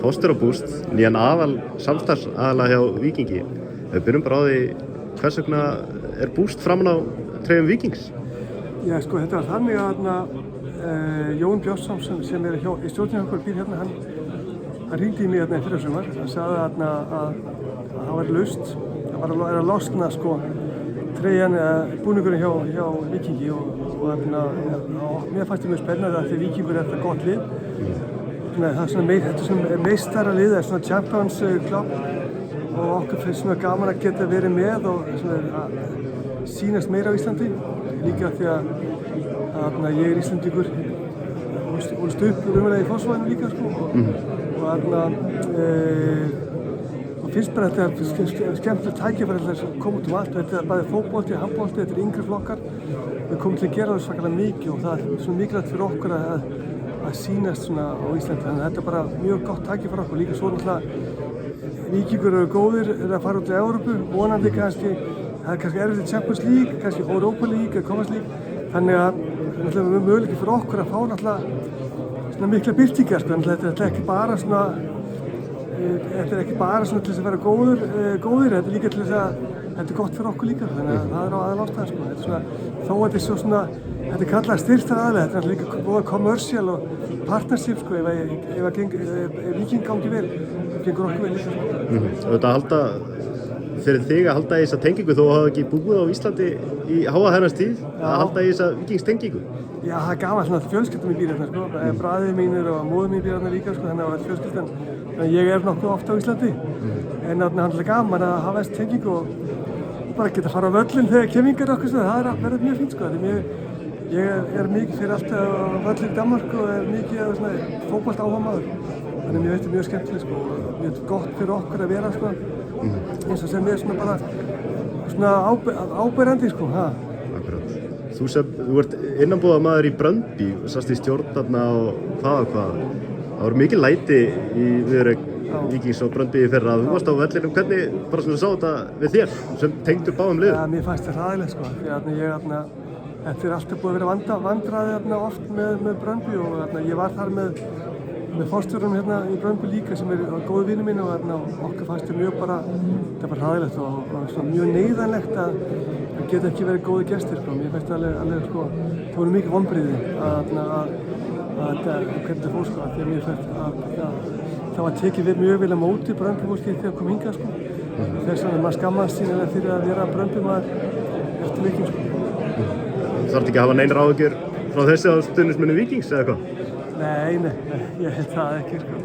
Foster og Boost, nýjan samstarfsaðila hjá Víkingi. Við byrjum bara á því, hvers vegna Boost framan á treyjum Víkings? Já, sko, þetta var þannig að Jón Björnsson sem í stjórninni okkur býr hérna, hann hringdi í mig hérna í fyrrasumar. Hann sagði að það var laust, það var að losna sko treyjan, búningurinn hjá Víkingi og mér fannst það mjög spennandi að því Víkingur er þetta gott lið. Þetta er svona meistaralið, það er svona Champions Club og okkur finnst svona gaman að geta verið með og svona að sýnast meira á Íslandi. Líka því að ég er Íslandingur, ólst upp raunverulega í Fossvoginum líka sko og finnst bara að þetta er skemmtilegt tækifæri að koma út allt. Þetta er bæði fótbolti, handbolti, þetta er yngri flokkar. Við komum til að gera það svakalega mikið og það er svona mikilvægt fyrir okkur að sýnast svona á Íslandi. Þannig að þetta er bara mjög gott tækifæri okkur. Líka svo náttúrulega Víkingur eru góðir, að fara út í Evrópu, vonandi kannski, það er kannski erfitt í Champions League, kannski Europa League eða Conference League. Þannig að það er möguleiki fyrir okkur að fá náttúrulega svona mikla byltingar sko. Þetta er ekki bara svona til þess að vera góðir, þetta er líka til þess að þetta er gott fyrir okkur líka, þannig að það er á aðalástæða sko. Þetta er svona, þó að þetta er svo svona, þetta er kallað styrktaraðilega, þetta er líka búið commercial og partnership sko, ef Víking gangi vel, það gengur okkur vel líka sko. Þetta halda, fyrir þig að halda í þessa tengingu, þó hafa ekki búið á Íslandi í háa herrans tíð, að halda í þessa Víkingstengingu? Já, það er gaman svona fjölskyldan mín býr hérna sko, bræður mínir og móður mín býr hérna líka sko, þannig að fjölskyldan. Ég er nokkuð ofta á Íslandi, en það er gaman að hafa þessi tengingu og bara geta að fara á völlinn þegar kemmingar okkur, það verður mjög fínt sko. Ég er mikið fyrir alltaf á völlinn í Danmark og er mikið fótbolta áhugamaður. Þannig að þetta er mjög skemmtilegt sko, og mjög gott fyrir okkur að vera sko, eins og sem við svona bara svona áberandi sko. Akkurat. Þú ert innanbúðarmaður í Brøndby, sást í stjórn þarna og hvað. Það voru mikið læti í viðureign Víkings og Brøndby í fyrra. Þú varst á vellinum, hvernig bara svona sá þetta við þér sem tengdur báðum liðum? Ja, mér fannst það hræðilegt sko, því að þetta er alltaf búið að vera vandræði oft með Brøndby og ég var þar með forstjórum hérna í Brøndby líka sem er góðu vinur minn og okkur fannst þetta bara hræðilegt og svona mjög neyðanlegt að geta ekki verið góði gestir sko. Mér fannst alveg sko, það voru mikið vonbrigði hvernig þetta fór sko, því að mér fannst að það var tekið mjög vel á móti Brøndby-fólki þegar kom hingað sko. Þess vegna maður skammast sín fyrir að vera Brøndby-maður eftir Víking sko. Þú þarft ekki að hafa neinar áhyggjur frá þessi á stuðningsmönnum Víkings eða hvað? Nei, ég held það ekki sko.